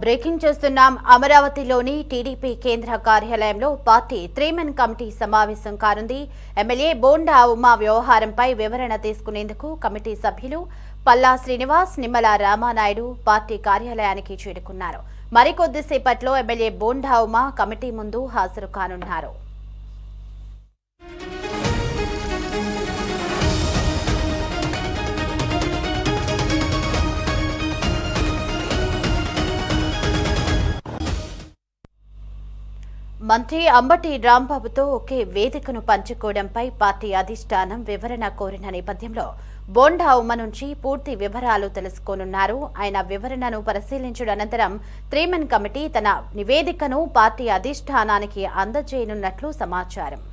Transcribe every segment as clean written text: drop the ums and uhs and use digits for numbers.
Breaking చేస్తున్నాం. అమరావతిలోని TDP కేంద్ర కార్యాలయంలో పార్టీ 3 కమిటీ సమావేశం కానుంది. ఎమ్మెల్యే బోండా ఉమా వ్యవహారంపై వివరణ తీసుకునేందుకు కమిటీ సభ్యులు పల్లా శ్రీనివాస్, నిమ్మల రామానాయుడు పార్టీ కార్యాలయానికి చేరుకున్నారు. మరికొద్దిసేపట్లో ఎమ్మెల్యే బోండా ఉమా కమిటీ ముందు హాజరు కానున్నారు. మంత్రి అంబటి రాంబాబుతో ఒకే వేదికను పంచుకోవడంపై పార్టీ అధిష్టానం వివరణ కోరిన నేపథ్యంలో బోండా ఉమ నుంచి పూర్తి వివరాలు తెలుసుకోనున్నారు. ఆయన వివరణను పరిశీలించిన అనంతరం 3 కమిటీ తన నివేదికను పార్టీ అధిష్టానానికి అందజేయనున్నట్లు సమాచారం.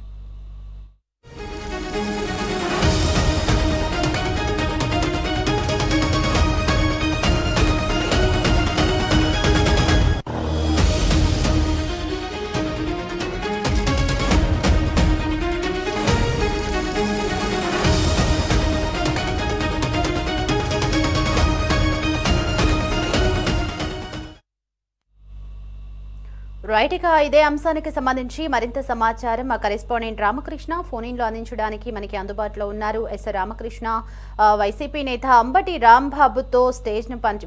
రైట్గా ఇదే అంశానికి సంబంధించి మరింత సమాచారం మా కరెస్పాండెంట్ రామకృష్ణ ఫోన్లో అందించడానికి మనకి అందుబాటులో ఉన్నారు. రామకృష్ణ, వైసీపీ నేత అంబటి రాంబాబుతో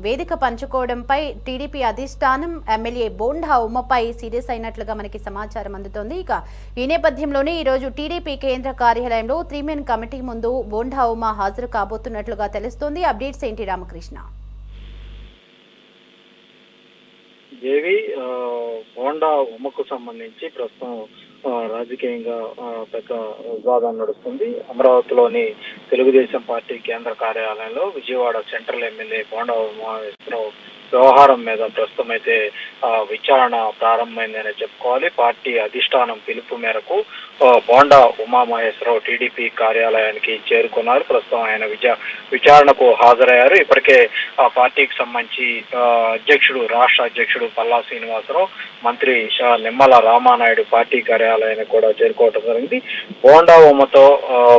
వేదిక పంచుకోవడంపై టీడీపీ అధిష్టానం ఎమ్మెల్యే బోండా ఉమ్మపై సీరియస్ అయినట్లుగా మనకి సమాచారం అందుతోంది. ఇక ఈ నేపథ్యంలోనే ఈరోజు టీడీపీ కేంద్ర కార్యాలయంలో 3 కమిటీ ముందు బోండా ఉమ హాజరు కాబోతున్నట్లుగా తెలుస్తోంది. అప్డేట్స్ ఏంటి రామకృష్ణ? దేవి, బోండా ఉమ్మకు సంబంధించి ప్రస్తుతం రాజకీయంగా పెద్ద వివాదం నడుస్తుంది. అమరావతిలోని తెలుగుదేశం పార్టీ కేంద్ర కార్యాలయంలో విజయవాడ సెంట్రల్ ఎమ్మెల్యే బోండా ఉమామహేశ్వరరావు వ్యవహారం మీద ప్రస్తుతం అయితే విచారణ ప్రారంభమైందనే చెప్పుకోవాలి. పార్టీ అధిష్టానం పిలుపు మేరకు బోండా ఉమామహేశ్వరరావు టీడీపీ కార్యాలయానికి చేరుకున్నారు. ప్రస్తుతం ఆయన విచారణకు హాజరయ్యారు. ఇప్పటికే ఆ పార్టీకి సంబంధించి రాష్ట్ర అధ్యక్షుడు పల్లా శ్రీనివాసరావు, మంత్రి నిమ్మల రామానాయుడు పార్టీ కార్యాలయానికి కూడా చేరుకోవడం జరిగింది. బోండా ఉమ్మతో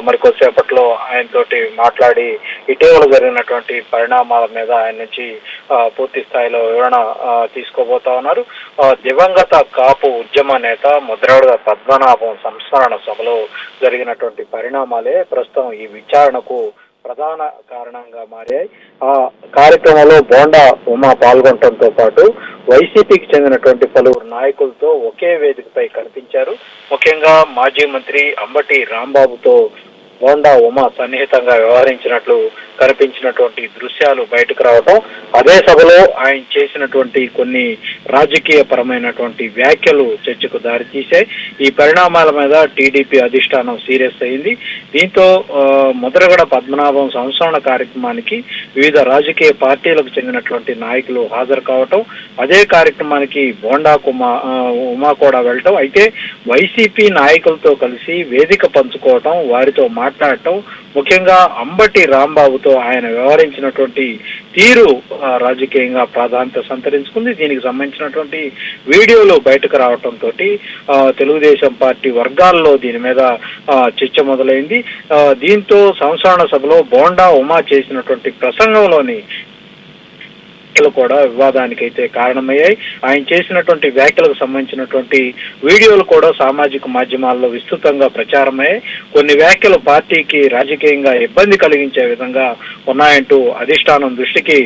మరికొద్దిసేపట్లో ఆయనతోటి మాట్లాడి ఇటీవల జరిగినటువంటి పరిణామాల మీద ఆయన నుంచి పూర్తి స్థాయిలో వివరణ తీసుకోబోతా ఉన్నారు. దివంగత కాపు ఉద్యమ నేత ముద్రగడ పద్మనాభం సంస్మరణ సభలో జరిగినటువంటి పరిణామాలే ప్రస్తుతం ఈ విచారణకు ప్రధాన కారణంగా మారాయి. ఆ కార్యక్రమంలో బోండా ఉమ పాల్గొనడంతో పాటు వైసీపీకి చెందినటువంటి పలువురు నాయకులతో ఒకే వేదికపై కనిపించారు. ముఖ్యంగా మాజీ మంత్రి అంబటి రాంబాబుతో బోండా ఉమ సన్నిహితంగా వ్యవహరించినట్లు కనిపించినటువంటి దృశ్యాలు బయటకు రావడం, అదే సభలో ఆయన చేసినటువంటి కొన్ని రాజకీయ పరమైనటువంటి వ్యాఖ్యలు చర్చకు దారితీశాయి. ఈ పరిణామాల మీద టీడీపీ అధిష్టానం సీరియస్ అయింది. దీంతో ముద్రగడ పద్మనాభం సంస్మరణ కార్యక్రమానికి వివిధ రాజకీయ పార్టీలకు చెందినటువంటి నాయకులు హాజరు కావటం, అదే కార్యక్రమానికి బోండా ఉమా కూడా వెళ్ళటం, అయితే వైసీపీ నాయకులతో కలిసి వేదిక పంచుకోవటం, వారితో మాట్లాడటం, ముఖ్యంగా అంబటి రాంబాబుతో ఆయన వ్యవహరించినటువంటి తీరు రాజకీయంగా ప్రాధాన్యత సంతరించుకుంది. దీనికి సంబంధించినటువంటి వీడియోలు బయటకు రావడంతో తెలుగుదేశం పార్టీ వర్గాల్లో దీని మీద చర్చ మొదలైంది. దీంతో సంస్మరణ సభలో బోండా ఉమా చేసినటువంటి ప్రసంగంలోని కూడా వివాదానికైతే కారణమయ్యాయి. ఆయన చేసినటువంటి వ్యాఖ్యలకు సంబంధించినటువంటి వీడియోలు కూడా సామాజిక మాధ్యమాల్లో విస్తృతంగా ప్రచారమయ్యాయి. కొన్ని వ్యాఖ్యలు పార్టీకి రాజకీయంగా ఇబ్బంది కలిగించే విధంగా ఉన్నాయంటూ అధిష్టానం దృష్టికి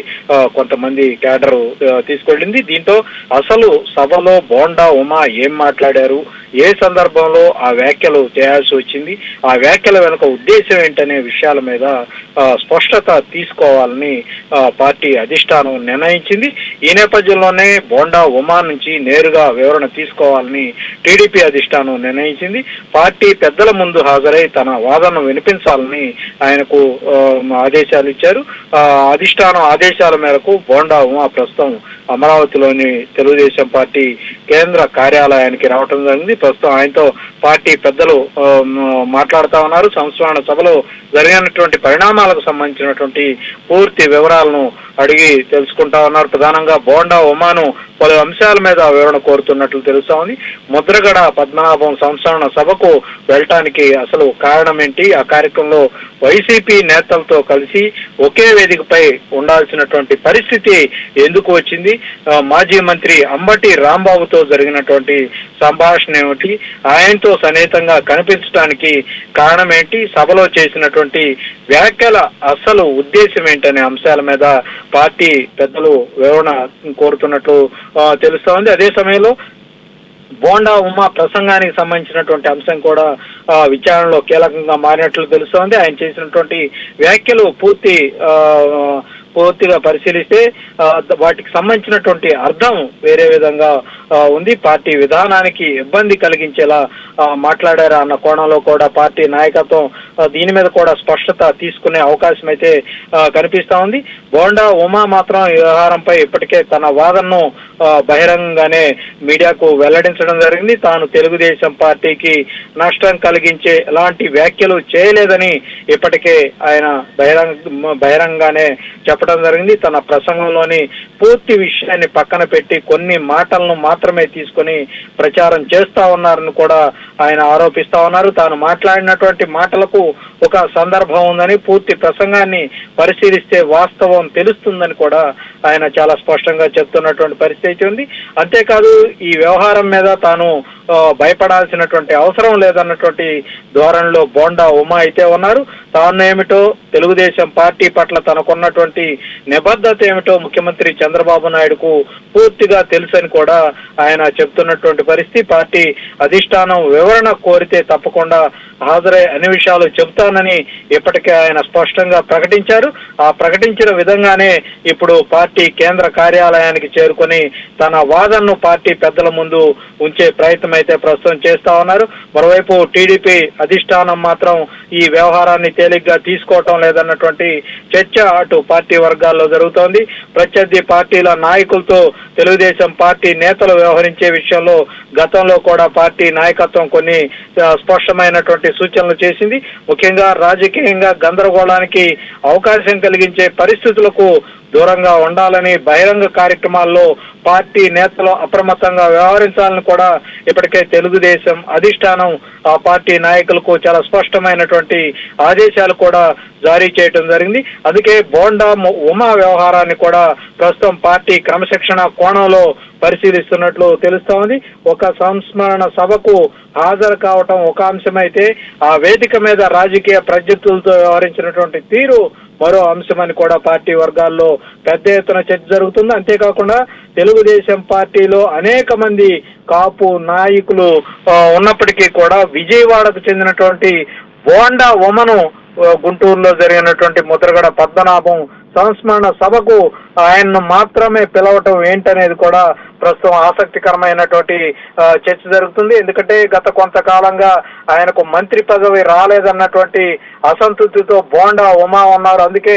కొంతమంది క్యాడరు తీసుకెళ్లింది. దీంతో అసలు సభలో బోండా ఉమా ఏం మాట్లాడారు, ఏ సందర్భంలో ఆ వ్యాఖ్యలు చేయాల్సి వచ్చింది, ఆ వ్యాఖ్యల వెనుక ఉద్దేశం ఏంటనే విషయాల మీద స్పష్టత తీసుకోవాలని పార్టీ అధిష్టానం నిర్ణయించింది. ఈ నేపథ్యంలోనే బోండా ఉమా నుంచి నేరుగా వివరణ తీసుకోవాలని టీడీపీ అధిష్టానం నిర్ణయించింది. పార్టీ పెద్దల ముందు హాజరై తన వాదనను వినిపించాలని ఆయనకు ఆదేశాలు ఇచ్చారు. అధిష్టానం ఆదేశాల మేరకు బోండా ఉమా ప్రస్తుతం అమరావతిలోని తెలుగుదేశం పార్టీ కేంద్ర కార్యాలయానికి రావటం జరిగింది. ప్రస్తుతం ఆయనతో పార్టీ పెద్దలు మాట్లాడుతా ఉన్నారు. సంస్మరణ సభలో జరిగినటువంటి పరిణామాలకు సంబంధించినటువంటి పూర్తి వివరాలను అడిగి తెలుసుకుంటా ఉన్నారు. ప్రధానంగా బోండా ఉమాను పలు అంశాల మీద వివరణ కోరుతున్నట్లు తెలుస్తా ఉంది. ముద్రగడ పద్మనాభం సంస్మరణ సభకు వెళ్ళటానికి అసలు కారణం ఏంటి, ఆ కార్యక్రమంలో వైసీపీ నేతలతో కలిసి ఒకే వేదికపై ఉండాల్సినటువంటి పరిస్థితి ఎందుకు వచ్చింది, మాజీ మంత్రి అంబటి రాంబాబుతో జరిగినటువంటి సంభాషణ ఏమిటి, ఆయనతో సన్నిహితంగా కనిపించడానికి కారణం ఏంటి, సభలో చేసినటువంటి వ్యాఖ్యల అసలు ఉద్దేశం ఏంటనే అంశాల మీద పార్టీ పెద్దలు వివరణ కోరుతున్నట్లు తెలుస్తా ఉంది. అదే సమయంలో బోండా ఉమా ప్రసంగానికి సంబంధించినటువంటి అంశం కూడా విచారణలో కీలకంగా మారినట్లు తెలుస్తోంది. ఆయన చేసినటువంటి వ్యాఖ్యలు పూర్తిగా పరిశీలిస్తే వాటికి సంబంధించినటువంటి అర్థం వేరే విధంగా ఉంది. పార్టీ విధానానికి ఇబ్బంది కలిగించేలా మాట్లాడారా అన్న కోణంలో కూడా పార్టీ నాయకత్వం దీని మీద కూడా స్పష్టత తీసుకునే అవకాశం అయితే కనిపిస్తా ఉంది. బోండా ఉమా మాత్రం ఈ వ్యవహారంపై ఇప్పటికే తన వాదనను బహిరంగంగానే మీడియాకు వెల్లడించడం జరిగింది. తాను తెలుగుదేశం పార్టీకి నష్టం కలిగించే ఎలాంటి వ్యాఖ్యలు చేయలేదని ఇప్పటికే ఆయన బహిరంగంగానే చెప్పడం జరిగింది. తన ప్రసంగంలోని పూర్తి విషయాన్ని పక్కన పెట్టి కొన్ని మాటలను మాత్రమే తీసుకొని ప్రచారం చేస్తా ఉన్నారని కూడా ఆయన ఆరోపిస్తా ఉన్నారు. తాను మాట్లాడినటువంటి మాటలకు ఒక సందర్భం ఉందని, పూర్తి ప్రసంగాన్ని పరిశీలిస్తే వాస్తవం తెలుస్తుందని కూడా ఆయన చాలా స్పష్టంగా చెప్తున్నటువంటి పరిస్థితి ఉంది. అంతేకాదు ఈ వ్యవహారం మీద తాను భయపడాల్సినటువంటి అవసరం లేదన్నటువంటి ధోరణిలో బోండా ఉమా అయితే ఉన్నారు. తాను ఏమిటో, తెలుగుదేశం పార్టీ పట్ల తనకున్నటువంటి నిబద్ధత ఏమిటో ముఖ్యమంత్రి చంద్రబాబు నాయుడుకు పూర్తిగా తెలుసని కూడా ఆయన చెప్తున్నటువంటి పరిస్థితి. పార్టీ అధిష్టానం వివరణ కోరితే తప్పకుండా హాజరై అన్ని విషయాలు చెబుతానని ఇప్పటికే ఆయన స్పష్టంగా ప్రకటించారు. ఆ ప్రకటించిన విధంగానే ఇప్పుడు పార్టీ కేంద్ర కార్యాలయానికి చేరుకొని తన వాదనను పార్టీ పెద్దల ముందు ఉంచే ప్రయత్నం అయితే ప్రస్తుతం చేస్తా ఉన్నారు. మరోవైపు టీడీపీ అధిష్టానం మాత్రం ఈ వ్యవహారాన్ని తేలిగ్గా తీసుకోవటం లేదన్నటువంటి చర్చ అటు పార్టీ వర్గాల్లో జరుగుతోంది. ప్రత్యర్థి పార్టీల నాయకులతో తెలుగుదేశం పార్టీ నేతలు వ్యవహరించే విషయంలో గతంలో కూడా పార్టీ నాయకత్వం కొన్ని స్పష్టమైనటువంటి సూచనలు చేసింది. ముఖ్యంగా రాజకీయంగా గందరగోళానికి అవకాశం కలిగించే పరిస్థితులకు దూరంగా ఉండాలని, బహిరంగ కార్యక్రమాల్లో పార్టీ నేతలు అప్రమత్తంగా వ్యవహరించాలని కూడా ఇప్పటికే తెలుగుదేశం అధిష్టానం ఆ పార్టీ నాయకులకు చాలా స్పష్టమైనటువంటి ఆదేశాలు కూడా జారీ చేయడం జరిగింది. అందుకే బోండా ఉమా వ్యవహారాన్ని కూడా ప్రస్తుతం పార్టీ క్రమశిక్షణ కోణంలో పరిశీలిస్తున్నట్లు తెలుస్తా ఉంది. ఒక సంస్మరణ సభకు హాజరు కావటం ఒక అంశమైతే ఆ వేదిక మీద రాజకీయ ప్రత్యర్థులతో వ్యవహరించినటువంటి తీరు మరో అంశమని కూడా పార్టీ వర్గాల్లో పెద్ద ఎత్తున చర్చ జరుగుతుంది. అంతేకాకుండా తెలుగుదేశం పార్టీలో అనేక మంది కాపు నాయకులు ఉన్నప్పటికీ కూడా విజయవాడకు చెందినటువంటి బోండా ఉమను గుంటూరులో జరిగినటువంటి ముద్రగడ పద్మనాభం సంస్మరణ సభకు ఆయన్ను మాత్రమే పిలవటం ఏంటనేది కూడా ప్రస్తుతం ఆసక్తికరమైనటువంటి చర్చ జరుగుతుంది. ఎందుకంటే గత కొంతకాలంగా ఆయనకు మంత్రి పదవి రాలేదన్నటువంటి అసంతృప్తితో బోండా ఉమా ఉన్నారు. అందుకే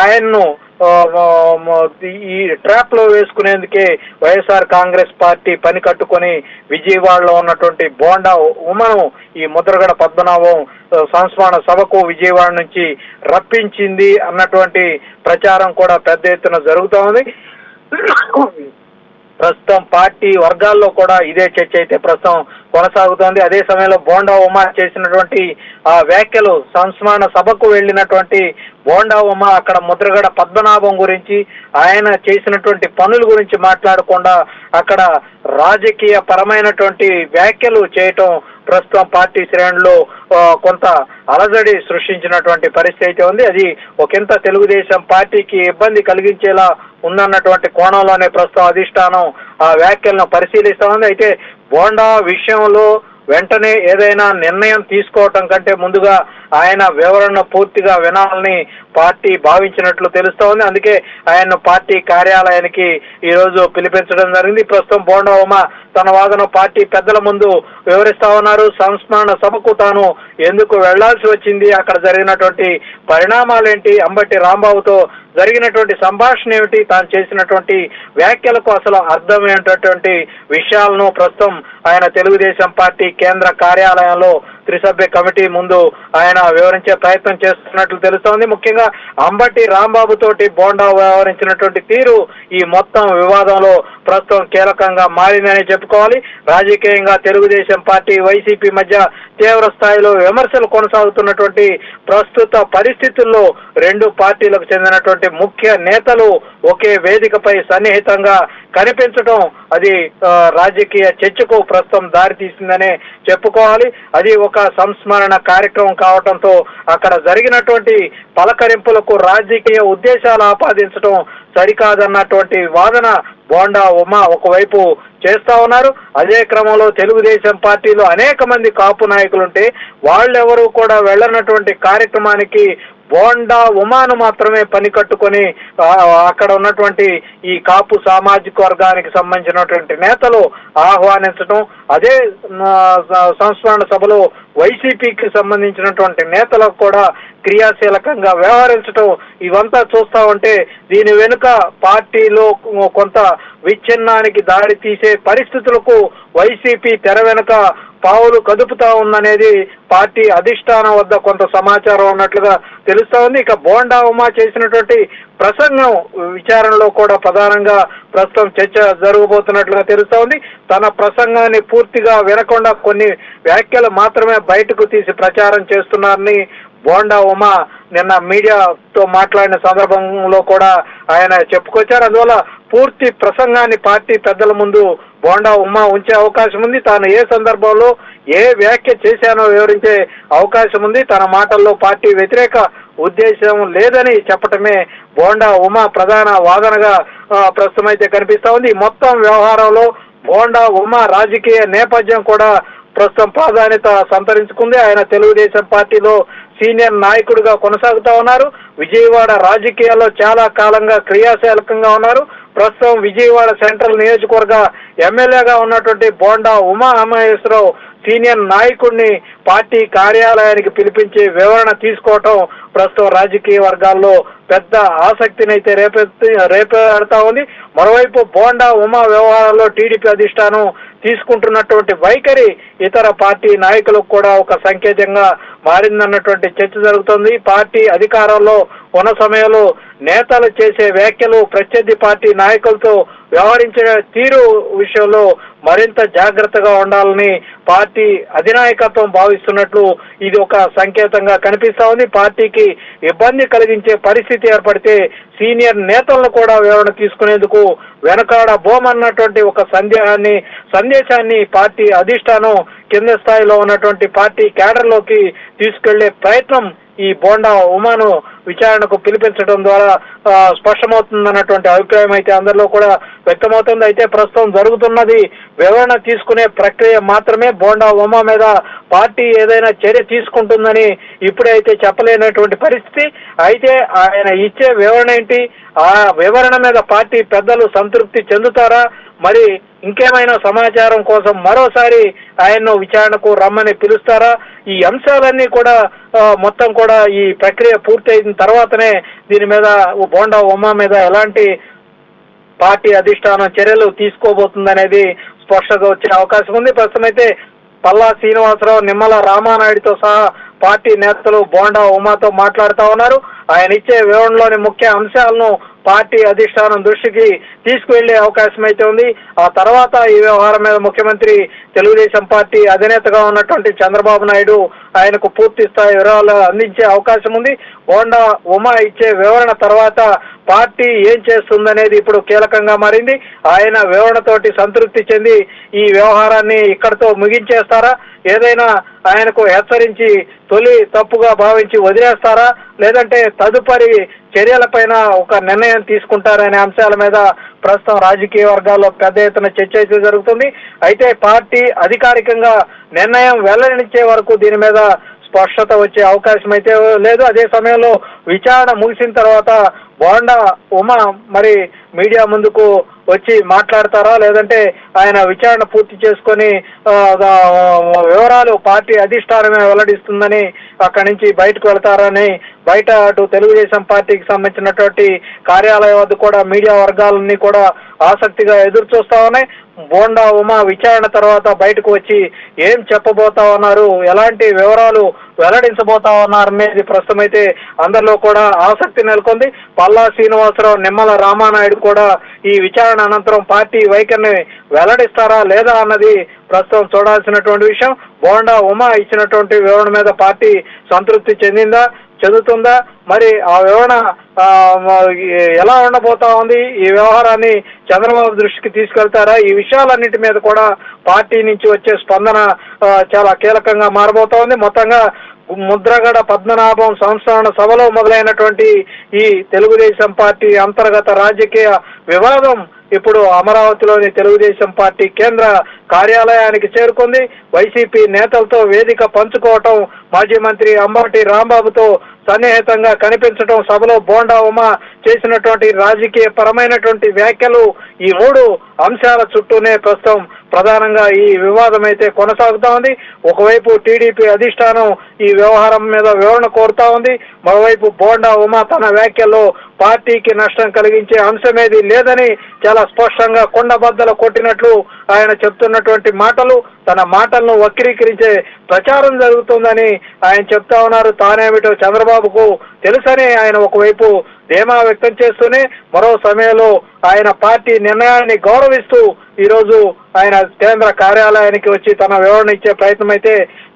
ఆయన్ను ఈ ట్రాప్ లో వేసుకునేందుకే వైఎస్ఆర్ కాంగ్రెస్ పార్టీ పని కట్టుకొని విజయవాడలో ఉన్నటువంటి బోండా ఉమను ఈ ముద్రగడ పద్మనాభం సంస్మరణ సభకు విజయవాడ నుంచి రప్పించింది అన్నటువంటి ప్రచారం కూడా పెద్ద ఎత్తున జరుగుతూ ఉంది. ప్రస్తుతం పార్టీ వర్గాల్లో కూడా ఇదే చర్చ అయితే ప్రస్తుతం కొనసాగుతోంది. అదే సమయంలో బోండా ఉమా చేసినటువంటి ఆ వ్యాఖ్యలు, సంస్మరణ సభకు వెళ్ళినటువంటి బోండా ఉమా అక్కడ ముద్రగడ పద్మనాభం గురించి, ఆయన చేసినటువంటి పనుల గురించి మాట్లాడకుండా అక్కడ రాజకీయ పరమైనటువంటి వ్యాఖ్యలు చేయటం ప్రస్తుతం పార్టీ శ్రేణుల్లో కొంత అలజడి సృష్టించినటువంటి పరిస్థితి ఉంది. అది ఒకంత తెలుగుదేశం పార్టీకి ఇబ్బంది కలిగించేలా ఉందన్నటువంటి కోణంలోనే ప్రస్తుతం అధిష్టానం ఆ వ్యాఖ్యలను పరిశీలిస్తా ఉంది. అయితే బోండా విషయంలో వెంటనే ఏదైనా నిర్ణయం తీసుకోవటం కంటే ముందుగా ఆయన వివరణ పూర్తిగా వినాలని పార్టీ భావించినట్లు తెలుస్తా ఉంది. అందుకే ఆయన్ను పార్టీ కార్యాలయానికి ఈ రోజు పిలిపించడం జరిగింది. ప్రస్తుతం బోండా ఉమా తన వాదన పార్టీ పెద్దల ముందు వివరిస్తా ఉన్నారు. సంస్మరణ సభకు తాను ఎందుకు వెళ్లాల్సి వచ్చింది, అక్కడ జరిగినటువంటి పరిణామాలేంటి, అంబటి రాంబాబుతో జరిగినటువంటి సంభాషణ ఏమిటి, తాను చేసినటువంటి వ్యాఖ్యలకు అసలు అర్థమైనటువంటి విషయాలను ప్రస్తుతం ఆయన తెలుగుదేశం పార్టీ కేంద్ర కార్యాలయంలో త్రిసభ్య కమిటీ ముందు ఆయన వివరించే ప్రయత్నం చేస్తున్నట్లు తెలుస్తోంది. ముఖ్యంగా అంబటి రాంబాబు తోటి బోండా వ్యవహరించినటువంటి తీరు ఈ మొత్తం వివాదంలో ప్రస్తుతం కీలకంగా మారిందని చెప్పుకోవాలి. రాజకీయంగా తెలుగుదేశం పార్టీ వైసీపీ మధ్య తీవ్ర స్థాయిలో విమర్శలు కొనసాగుతున్నటువంటి ప్రస్తుత పరిస్థితుల్లో రెండు పార్టీలకు చెందినటువంటి ముఖ్య నేతలు ఒకే వేదికపై సన్నిహితంగా కనిపించడం అది రాజకీయ చర్చకు ప్రస్తుతం దారితీసిందనే చెప్పుకోవాలి. అది ఒక సంస్మరణ కార్యక్రమం కావడంతో అక్కడ జరిగినటువంటి పలకరింపులకు రాజకీయ ఉద్దేశాలు ఆపాదించడం సరికాదన్నటువంటి వాదన బోండా ఉమా ఒకవైపు చేస్తా ఉన్నారు. అదే క్రమంలో తెలుగుదేశం పార్టీలో అనేక మంది కాపు నాయకులుంటే వాళ్ళెవరూ కూడా వెళ్ళనటువంటి కార్యక్రమానికి బోండా ఉమాను మాత్రమే పని కట్టుకొని అక్కడ ఉన్నటువంటి ఈ కాపు సామాజిక వర్గానికి సంబంధించినటువంటి నేతలు ఆహ్వానించడం, అదే సంస్మరణ సభలో వైసీపీకి సంబంధించినటువంటి నేతలకు కూడా క్రియాశీలకంగా వ్యవహరించడం, ఇవంతా చూస్తా ఉంటే దీని వెనుక పార్టీలో కొంత విచ్ఛిన్నానికి దారి తీసే పరిస్థితులకు వైసీపీ తెర వెనుక పావులు కదుపుతా ఉందనేది పార్టీ అధిష్టానం వద్ద కొంత సమాచారం ఉన్నట్లుగా తెలుస్తా ఉంది. ఇక బోండా ఉమా చేసినటువంటి ప్రసంగం విచారణలో కూడా ప్రధానంగా ప్రస్తుతం చర్చ జరగబోతున్నట్లుగా తెలుస్తా ఉంది. తన ప్రసంగాన్ని పూర్తిగా వినకుండా కొన్ని వ్యాఖ్యలు మాత్రమే బయటకు తీసి ప్రచారం చేస్తున్నారని బోండా ఉమా నిన్న మీడియాతో మాట్లాడిన సందర్భంలో కూడా ఆయన చెప్పుకొచ్చారు. అందువల్ల పూర్తి ప్రసంగాన్ని పార్టీ పెద్దల ముందు బోండా ఉమా ఉంచే అవకాశం ఉంది. తాను ఏ సందర్భంలో ఏ వ్యాఖ్య చేశానో వివరించే అవకాశం ఉంది. తన మాటల్లో పార్టీ వ్యతిరేక ఉద్దేశం లేదని చెప్పటమే బోండా ఉమా ప్రధాన వాదనగా ప్రస్తుతం అయితే కనిపిస్తా ఉంది. మొత్తం వ్యవహారంలో బోండా ఉమా రాజకీయ నేపథ్యం కూడా ప్రస్తుతం ప్రాధాన్యత సంతరించుకుంది. ఆయన తెలుగుదేశం పార్టీలో సీనియర్ నాయకుడిగా కొనసాగుతా ఉన్నారు. విజయవాడ రాజకీయాల్లో చాలా కాలంగా క్రియాశీలకంగా ఉన్నారు. ప్రస్తుతం విజయవాడ సెంట్రల్ నియోజకవర్గ ఎమ్మెల్యేగా ఉన్నటువంటి బోండా ఉమామహేశ్వరరావు సీనియర్ నాయకుడిని పార్టీ కార్యాలయానికి పిలిపించి వివరణ తీసుకోవటం ప్రస్తుతం రాజకీయ వర్గాల్లో పెద్ద ఆసక్తిని అయితే రేపెడతా ఉంది. మరోవైపు బోండా ఉమా వ్యవహారాల్లో టీడీపీ అధిష్టానం తీసుకుంటున్నటువంటి వైఖరి ఇతర పార్టీ నాయకులకు కూడా ఒక సంకేతంగా మారిందన్నటువంటి చర్చ జరుగుతుంది. పార్టీ అధికారంలో ఉన్న సమయంలో నేతలు చేసే వ్యాఖ్యలు ప్రత్యర్థి పార్టీ నాయకులతో వ్యవహరించే తీరు విషయంలో మరింత జాగ్రత్తగా ఉండాలని పార్టీ అధినాయకత్వం భావిస్తున్నట్లు ఇది ఒక సంకేతంగా కనిపిస్తా ఉంది. పార్టీకి ఇబ్బంది కలిగించే పరిస్థితి ఏర్పడితే సీనియర్ నేతలను కూడా వివరణ తీసుకునేందుకు వెనకాడ బోమన్నటువంటి ఒక సందేశాన్ని పార్టీ అధిష్టానం కింద స్థాయిలో ఉన్నటువంటి పార్టీ క్యాడర్లోకి తీసుకెళ్లే ప్రయత్నం ఈ బోండా ఉమాను విచారణకు పిలిపించడం ద్వారా స్పష్టమవుతుందన్నటువంటి అభిప్రాయం అయితే అందరిలో కూడా వ్యక్తమవుతుంది. అయితే ప్రస్తుతం జరుగుతున్నది వివరణ తీసుకునే ప్రక్రియ మాత్రమే. బోండా ఉమా మీద పార్టీ ఏదైనా చర్య తీసుకుంటుందని ఇప్పుడైతే చెప్పలేనటువంటి పరిస్థితి. అయితే ఆయన ఇచ్చే వివరణ ఏంటి, ఆ వివరణ మీద పార్టీ పెద్దలు సంతృప్తి చెందుతారా, మరి ఇంకేమైనా సమాచారం కోసం మరోసారి ఆయన్ను విచారణకు రమ్మని పిలుస్తారా, ఈ అంశాలన్నీ కూడా మొత్తం కూడా ఈ ప్రక్రియ పూర్తయిన తర్వాతనే దీని మీద బోండా ఉమా మీద ఎలాంటి పార్టీ అధిష్టానం చర్యలు తీసుకోబోతుందనేది స్పష్టంగా వచ్చే అవకాశం ఉంది. ప్రస్తుతం అయితే పల్లా శ్రీనివాసరావు, నిమ్మల రామానాయుడితో సహా పార్టీ నేతలు బోండా ఉమాతో మాట్లాడుతా ఉన్నారు. ఆయన ఇచ్చే వివరణలోని ముఖ్య అంశాలను పార్టీ అధిష్టానం దృష్టికి తీసుకువెళ్లే అవకాశం అయితే ఉంది. ఆ తర్వాత ఈ వ్యవహారం మీద ముఖ్యమంత్రి, తెలుగుదేశం పార్టీ అధినేతగా ఉన్నటువంటి చంద్రబాబు నాయుడు ఆయనకు పూర్తి స్థాయి వివరాలు అందించే అవకాశం ఉంది. బోండా ఉమా ఇచ్చే వివరణ తర్వాత పార్టీ ఏం చేస్తుందనేది ఇప్పుడు కీలకంగా మారింది. ఆయన వివరణతోటి సంతృప్తి చెంది ఈ వ్యవహారాన్ని ఇక్కడితో ముగించేస్తారా, ఏదైనా ఆయనకు హెచ్చరించి తొలి తప్పుగా భావించి వదిలేస్తారా, లేదంటే తదుపరి చర్యలపైన ఒక నిర్ణయం తీసుకుంటారనే అంశాల మీద ప్రస్తుతం రాజకీయ వర్గాల్లో పెద్ద ఎత్తున చర్చ అయితే జరుగుతుంది. అయితే పార్టీ అధికారికంగా నిర్ణయం వెల్లడించే వరకు దీని మీద స్పష్టత వచ్చే అవకాశం అయితే లేదు. అదే సమయంలో విచారణ ముగిసిన తర్వాత బోండా ఉమా మరి మీడియా ముందుకు వచ్చి మాట్లాడతారా, లేదంటే ఆయన విచారణ పూర్తి చేసుకొని వివరాలు పార్టీ అధిష్టానమే వెల్లడిస్తుందని అక్కడి నుంచి బయటకు వెళ్తారని బయట అటు తెలుగుదేశం పార్టీకి సంబంధించినటువంటి కార్యాలయం వద్ద కూడా మీడియా వర్గాలన్నీ కూడా ఆసక్తిగా ఎదురు చూస్తా ఉన్నాయి. బోండా ఉమా విచారణ తర్వాత బయటకు వచ్చి ఏం చెప్పబోతా ఉన్నారు, ఎలాంటి వివరాలు వెల్లడించబోతా ఉన్నారు అనేది ప్రస్తుతం అయితే అందరిలో కూడా ఆసక్తి నెలకొంది. పల్లా శ్రీనివాసరావు, నిమ్మల రామానాయుడు కూడా ఈ విచారణ అనంతరం పార్టీ వైఖరిని వెల్లడిస్తారా లేదా అన్నది ప్రస్తుతం చూడాల్సినటువంటి విషయం. బోండా ఉమా ఇచ్చినటువంటి వివరణ మీద పార్టీ సంతృప్తి చెందుతుందా, మరి ఆ వివరణ ఎలా ఉండబోతా ఉంది, ఈ వ్యవహారాన్ని చంద్రబాబు దృష్టికి తీసుకెళ్తారా, ఈ విషయాలన్నిటి మీద కూడా పార్టీ నుంచి వచ్చే స్పందన చాలా కీలకంగా మారబోతా ఉంది. మొత్తంగా ముద్రగడ పద్మనాభం సంస్మరణ సభలో మొదలైనటువంటి ఈ తెలుగుదేశం పార్టీ అంతర్గత రాజకీయ వివాదం ఇప్పుడు అమరావతిలోని తెలుగుదేశం పార్టీ కేంద్ర కార్యాలయానికి చేరుకుంది. వైసీపీ నేతలతో వేదిక పంచుకోవటం, మాజీ మంత్రి అంబటి రాంబాబుతో సన్నిహితంగా కనిపించడం, సభలో బోండా ఉమా చేసినటువంటి రాజకీయ పరమైనటువంటి వ్యాఖ్యలు, ఈ మూడు అంశాల చుట్టూనే ప్రస్తుతం ప్రధానంగా ఈ వివాదం అయితే కొనసాగుతా ఉంది. ఒకవైపు టీడీపీ అధిష్టానం ఈ వ్యవహారం మీద వివరణ కోరుతా ఉంది, మరోవైపు బోండా ఉమా తన వ్యాఖ్యల్లో పార్టీకి నష్టం కలిగించే అంశమేది లేదని చాలా స్పష్టంగా కొండబద్దలు కొట్టినట్లు ఆయన చెప్తున్నటువంటి మాటలు, తన మాటలను వక్రీకరించే ప్రచారం జరుగుతుందని ఆయన చెప్తా ఉన్నారు. తానేమిటో చంద్రబాబుకు తెలుసని ఆయన ఒకవైపు ధీమా వ్యక్తం చేస్తూనే, మరో సమయంలో ఆయన పార్టీ నిర్ణయాన్ని గౌరవిస్తూ ఈరోజు ఆయన కేంద్ర కార్యాలయానికి వచ్చి తన వివరణ ఇచ్చే ప్రయత్నం అయితే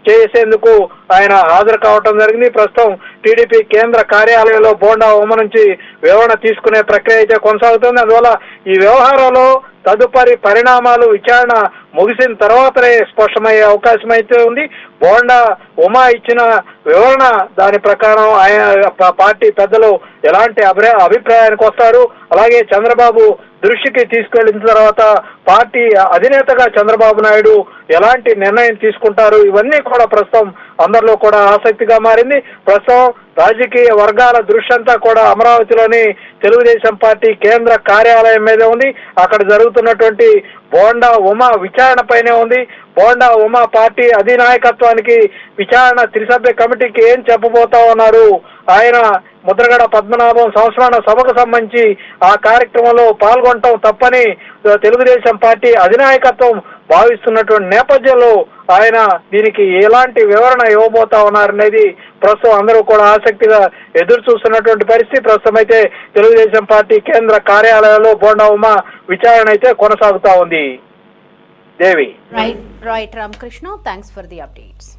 చేసేందుకు ఆయన హాజరు కావటం జరిగింది. ప్రస్తుతం టీడీపీ కేంద్ర కార్యాలయంలో బోండా ఉమ నుంచి వివరణ తీసుకునే ప్రక్రియ అయితే కొనసాగుతుంది. అందువల్ల ఈ వ్యవహారంలో తదుపరి పరిణామాలు విచారణ ముగిసిన తర్వాతనే స్పష్టమయ్యే అవకాశం అయితే ఉంది. బోండా ఉమా ఇచ్చిన వివరణ దాని ప్రకారం ఆయన పార్టీ పెద్దలు ఎలాంటి అభిప్రాయానికి వస్తారు, అలాగే చంద్రబాబు దృష్టికి తీసుకెళ్లిన తర్వాత పార్టీ అధినేతగా చంద్రబాబు నాయుడు ఎలాంటి నిర్ణయం తీసుకుంటారు, ఇవన్నీ కూడా ప్రస్తుతం అందరిలో కూడా ఆసక్తిగా మారింది. ప్రస్తుతం రాజకీయ వర్గాల దృష్టి అంతా కూడా అమరావతిలోని తెలుగుదేశం పార్టీ కేంద్ర కార్యాలయం మీద ఉంది. అక్కడ జరుగుతున్నటువంటి బోండా ఉమా విచారణ పైనే ఉంది. బోండా ఉమా పార్టీ అధినాయకత్వానికి విచారణ త్రిసభ్య కమిటీకి ఏం చెప్పబోతా ఉన్నారు, ఆయన ముద్రగడ పద్మనాభం సంస్మరణ సభకు సంబంధించి ఆ కార్యక్రమంలో పాల్గొనటం తప్పని తెలుగుదేశం పార్టీ అధినాయకత్వం భావిస్తున్నటువంటి నేపథ్యంలో ఆయన దీనికి ఎలాంటి వివరణ ఇవ్వబోతా ఉన్నారనేది ప్రస్తుతం అందరూ కూడా ఆసక్తిగా ఎదురు చూస్తున్నటువంటి పరిస్థితి. ప్రస్తుతం అయితే తెలుగుదేశం పార్టీ కేంద్ర కార్యాలయంలో బోండా ఉమా విచారణ అయితే కొనసాగుతా ఉంది. Devi. Right Ramakrishna, thanks for the updates.